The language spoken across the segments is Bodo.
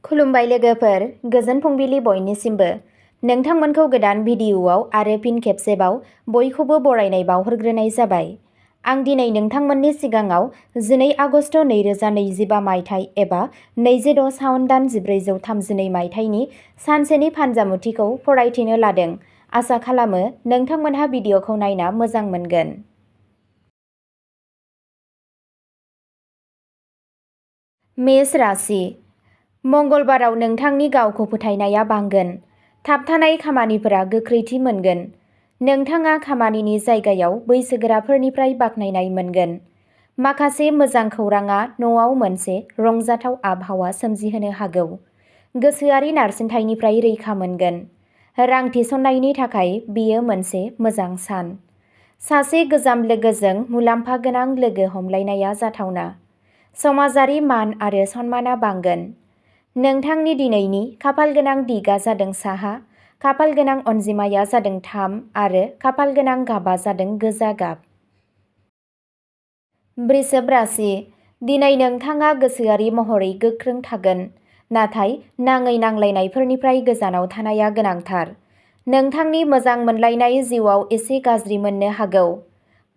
खुलुमबाय लोगोफोर, गोजोन फुंबिलि बयनिसिमबो। नोंथांमोनखौ गोदान भिडिअ'आव आरो फिन खेबसेबाव बयखौबो बरायनाय बावहरग्रोनाय जाबाय। आं दिनै नोंथांमोननि सिगाङाव 12 आगस्ट 2025 मायथाइ एबा 26 सावन दान 1432 मायथाइनि सानसेनि फानजामुथिखौ फरायथिनो लादों। आसा खालामो नोंथांमोनहा भिडिअ'खौ नायना मोजां मोनगोन। मेष राशि। मंगलबाराव नोंथांनि गावखौ फोथायनाया बांगोन। थाबथानाय खामानिफोरा गोख्रैथि मोनगोन। नोंथाङा खामानिनि जायगायाव बैसोगोराफोरनिफ्राय बाख्नायनाय मोनगोन। माखासे मोजां खौरांआ न'आव मोनसे रंजाथाव आबहावा सोमजिहोनो हागौ। गोसोआरि नारसिनथायनिफ्राय रैखा मोनगोन। रां थिसननायनि थाखाय बेयो मोनसे मोजां सान। सासे गोजाम लोगोजों मुलाम्फा गोनां लोगो हमलायनाया जाथावना। समाजारि मान आरो सनमानआ बांगोन। नोंथांनि दिनैनि खाफालगोनां दिगआ जादों साहा, खाफालगोनां अनजिमाया जादों 3 आरो खाफालगोनां गाबआ जादों गोजा गाब। वृषभ राशि। दिनै नोंथाङा गोसोआरि महरै गोख्रों थागोन, नाथाय नाङै नांलायनायफोरनिफ्राय गोजानाव थानाया गोनांथार। नोंथांनि मोजां मोनलायनाय जिउआव एसे गाज्रि मोननो हागौ।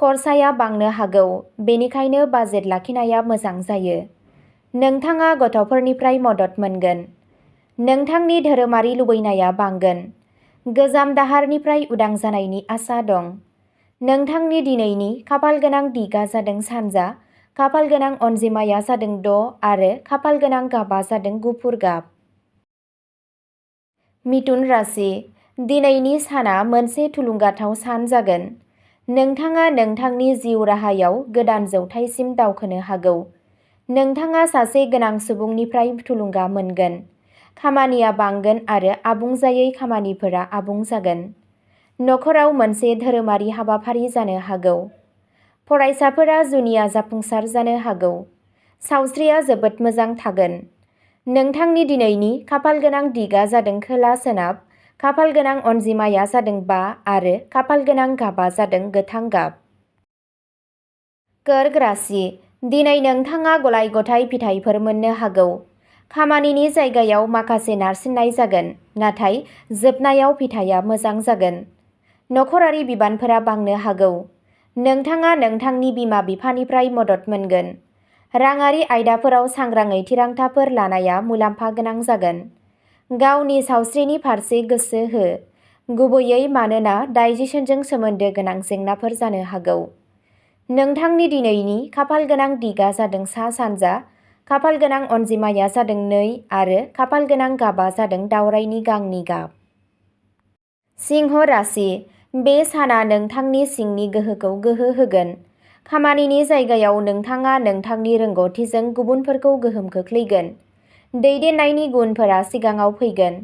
खरसाया बांनो हागौ, बेनिखायनो बाजेट लाखिनाया मोजां जायो। नोंथाङा गथ'फोरनिफ्राय मदद मोनगोन। नोंथांनि धोरोमारि लुबैनाया बांगोन। गोजाम दाहारनिफ्राय उदां जानायनि आसा दं। नोंथांनि दिनैनि खाफालगोनां दिगआ जादों सानजा, खाफालगोनां अनजिमाया जादों 6 आरो खाफालगोनां गाबआ जादों गुफुर गाब। मिथुन राशि। दिनैनि साना मोनसे थुलुंगाथाव सान जागोन। नोंथाङा नोंथांनि जिउ राहायाव गोदान जौथायसिम दावखोनो हागौ। नोंथाङा सासे गोनां सुबुंनिफ्राय थुलुंगा मोनगोन। खामानिया बांगोन आरो आबुं जायै खामानिफोरा आबुं जागोन। नखराव मोनसे धोरोमारि हाबाफारि जानो हागौ। फरायसाफोरा जुनिया जाफुंसार जानो हागौ। सावस्रिया जोबोद मोजां थागोन। नोंथांनि दिनैनि खाफालगोनां दिगआ जादों खोला सोनाब, खाफालगोनां अनजिमाया जादों 5 आरो खाफालगोनां गाबआ जादों गोथां गाब। कर्क राशि। दिनै नोंथाङा गलाय-गथाय फिथाइफोर मोननो हागौ। खामानिनि जायगायाव माखासे नारसिननाय जागोन, नाथाय जोबनायाव फिथाइया मोजां जागोन। नखरारि बिबानफोरा बांनो हागौ। नोंथाङा नोंथांनि बिमा-बिफानिफ्राय मदद मोनगोन। राङारि आयदाफोराव सांग्राङै थिरांथाफोर लानाया मुलाम्फा गोनां जागोन। गावनि सावस्रिनि फारसे गोसो हो, गुबैयै मानोना डाइजेशनजों सोमोन्दो गोनां जेंनाफोर जानो हागौ। नोंथांनि दिनैनि खाफालगोनां दिगआ जादों सा-सानजा, खाफालगोनां अनजिमाया जादों 2 आरो खाफालगोनां गाबआ जादों दावरायनि गांनि गाब। सिंह राशि। बे साना नोंथांनि सिंनि गोहोखौ गोहो होगोन। खामानिनि जायगायाव नोंथाङा नोंथांनि रोंग'थिजों गुबुनफोरखौ गोहोम खोख्लैगोन। दैदेननायनि गुनफोरा सिगाङाव फैगोन।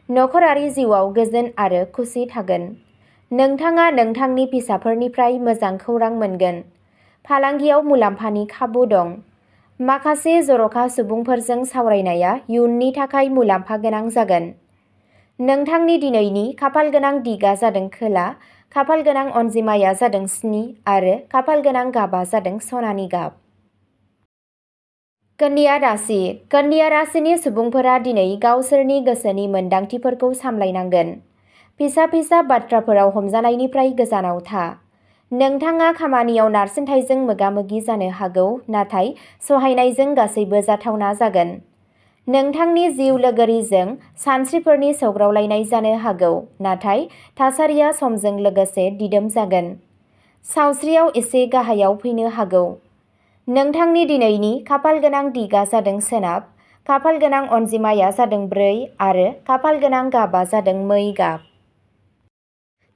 नखरारि जिउआव गोजोन आरो खुसि थागोन। नोंथाङा नोंथांनि फिसाफोरनिफ्राय मोजां खौरां मोनगोन। फालांगियाव मुलाम्फानि खाबु दं। माखासे जर'खा सुबुंफोरजों सावरायनाया इयुननि थाखाय मुलाम्फा गोनां जागोन। नोंथांनि दिनैनि खाफालगोनां दिगआ जादों खोला, खाफालगोनां अनजिमाया जादों 7 आरो खाफालगोनां गाबआ जादों सनानि गाब। कन्या राशि। कन्या राशिनि सुबुंफोरा दिनै गावसोरनि गोसोनि मोनदांथिफोरखौ सामलायनांगोन। फिसा-फिसा बाथ्राफोराव हमजानायनिफ्राय गोजानाव था। नोंथाङा खामानियाव नारसिनथायजों मोगा-मोगि जानो हागौ, नाथाय सहायनायजों गासैबो जाथावना जागोन। नोंथांनि जिउ लोगोरिजों सानस्रिफोरनि सौग्रावलायनाय जानो हागौ, नाथाय थासारिया समजों लोगोसे दिदोम जागोन। सावस्रियाव एसे गाहायाव फैनो हागौ। नोंथांनि दिनैनि खाफालगोनां दिगआ जादों सोनाब, खाफालगोनां अनजिमाया जादों 4 आरो खाफालगोनां गाबआ जादों मै गाब।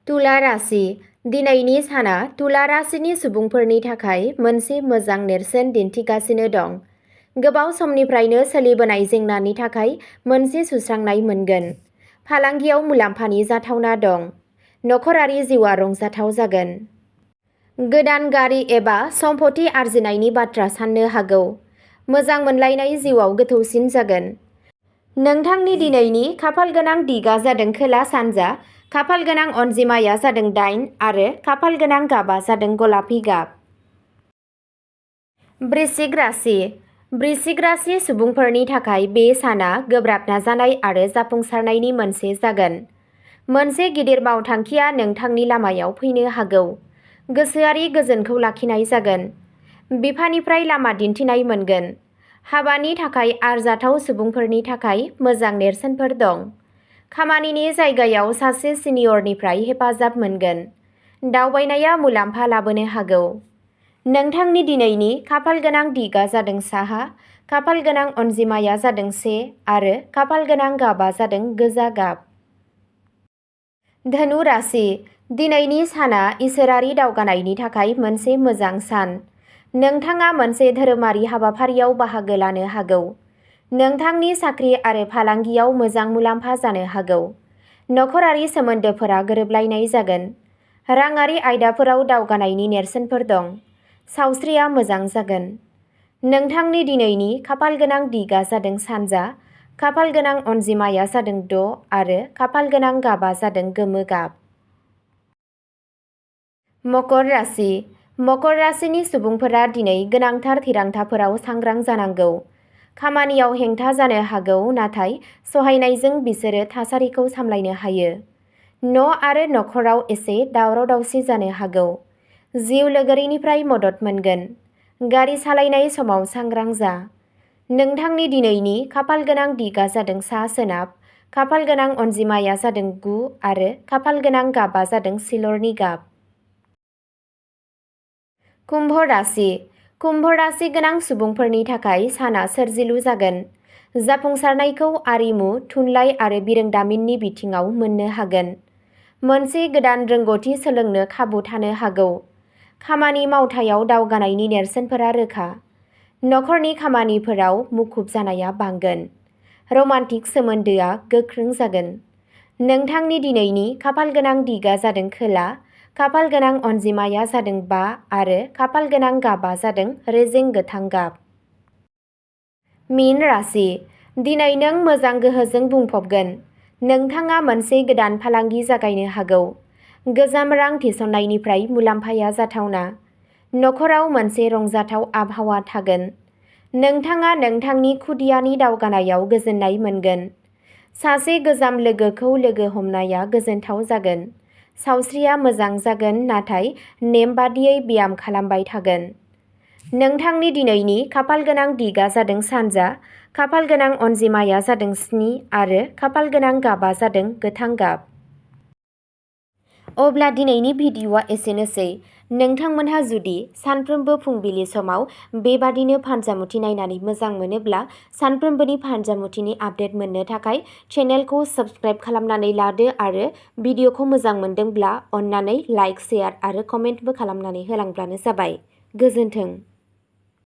तुला राशि। दिनैनि साना तुला राशिनि सुबुंफोरनि थाखाय मोनसे मोजां नेरसोन दिन्थिगासिनो दं। गोबाव समनिफ्रायनो सोलिबोनाय जेंनानि थाखाय मोनसे सुस्रांनाय मोनगोन। फालांगियाव मुलाम्फानि जाथावना दं। नखरारि जिउआ रंजाथाव जागोन। गोदान गारि एबा सम्पथि आरजिनायनि बाथ्रा साननो हागौ। मोजां मोनलायनाय जिउआव गोथौसिन जागोन। नोंथांनि दिनैनि खाफालगोनां दिगआ जादों खोला-सानजा, खाफालगोनां अनजिमाया जादों 8 आरो खाफालगोनां गाबआ जादों गलापि गाब। वृश्चिक राशि। वृश्चिक राशि सुबुंफोरनि थाखाय बे साना गोब्राब नाजानाय आरो जाफुंसारनायनि मोनसे जागोन। मोनसे गिदिर मावथांखिया नोंथांनि लामायाव फैनो हागौ। गोसोआरि गोजोनखौ लाखिनाय जागोन। बिफानिफ्राय लामा दिन्थिनाय मोनगोन। हाबानि थाखाय आरजाथाव सुबुंफोरनि थाखाय मोजां नेरसोनफोर दं। खामानिनि जायगायाव सासे सिनियरनिफ्राय हेफाजाब मोनगोन। दावबायनाया मुलाम्फा लाबोनो हागौ। नोंथांनि दिनैनि खाफालगोनां दिगा जादों साहा, खाफालगोनां अनजिमाया जादों 1 आरो खाफालगोनां गाबा जादों गोजा गाब। धनु राशि, दिनैनि साना इसोरारि दावगानायनि थाखाय मोनसे मोजां सान। नोंथाङा मोनसे धोरोमारि हाबाफारियाव बाहागो लानो हागौ। नोंथांनि साख्रि आरो फालांगियाव मोजां मुलाम्फा जानो हागौ। नखरारि सोमोन्दोफोरा गोरोबलायनाय जागोन। राङारि आयदाफोराव दावगानायनि नेरसोनफोर दं। सावस्रिया मोजां जागोन। नोंथांनि दिनैनि खाफालगोनां दिगा जादों सानजा, खाफालगोनां अनजिमाया जादों 6 आरो खाफालगोनां गाबा जादों गोमो गाब। मकर राशि, मकर राशिनि सुबुंफोरा दिनै गोनांथार थिरांथाफोराव सांग्रां जानांगौ। खामानियाव हेंथा जानो हागौ, नाथाय सहायनायजों बिसोरो थासारिखौ सामलायनो हायो। न' आरो नखराव एसे दावराव-दावसि जानो हागौ। जिउ लोगोरिनिफ्राय मदद मोनगोन। गारि सालायनाय समाव सांग्रां जा। नोंथांनि दिनैनि खाफालगोनां दिगा जादों सा-सोनाब, खाफालगोनां अनजिमाया जादों 9 आरो खाफालगोनां गाबा जादों सिलरनि गाब। कुम्भ राशि, कुम्भ राशि गोनां सुबुंफोरनि थाखाय साना सोरजिलु जागोन। जाफुंसारनायखौ आरिमु, थुनलाइ आरो बिरोंदामिननि बिथिङाव मोननो हागोन। मोनसे गोदान रोंग'थि सोलोंनो खाबु थानो हागौ। खामानि मावथायाव दावगानायनि नेरसोनफोरा रोखा। नखरनि खामानिफोराव मुखुब जानाया बांगोन। रमान्टिक सोमोन्दोआ गोख्रों जागोन। नोंथांनि दिनैनि खाफालगोनां दिगा जादों खोला, खाफालगोनां अनजिमाया जादों 5 आरो खाफालगोनां गाबा जादों रेजें गोथां गाब। मीन राशि, दिनै नों मोजां गोहोजों बुंफबगोन। नोंथाङा मोनसे गोदान फालांगि जागायनो हागौ। गोजाम रां थिसननायनिफ्राय मुलाम्फाया जाथावना। नखराव मोनसे रंजाथाव आबहावा थागोन। नोंथाङा नोंथांनि खुदियानि दावगानायाव गोजोननाय मोनगोन। सासे गोजाम लोगोखौ लोगो हमनाया गोजोनथाव जागोन। सावस्रिया मोजां जागोन, नाथाय नेमबादियै ब्याम खालामबाय थागोन। नोंथांनि दिनैनि खाफालगोनां दिगा जादों सानजा, खाफालगोनां अनजिमाया जादों 7 आरो खाफालगोनां गाबा जादों गोथां गाब। अब्ला दिनैनि भिडिअ'आ एसेनोसै। नोंथांमोनहा जुदि सानफ्रोमबो फुंबिलि समाव बेबादिनो फानजामुथि नायनानै मोजां मोनोब्ला सानफ्रोमबोनि फानजामुथिनि आपडेट मोननो थाखाय चेनेलखौ साबस्क्राइब खालामनानै लादो आरो भिडिअ'खौ मोजां मोनदोंब्ला अन्नानै लाइक, शेयार आरो कमेन्टबो खालामनानै होलांब्लानो जाबाय। गोजोन्थों।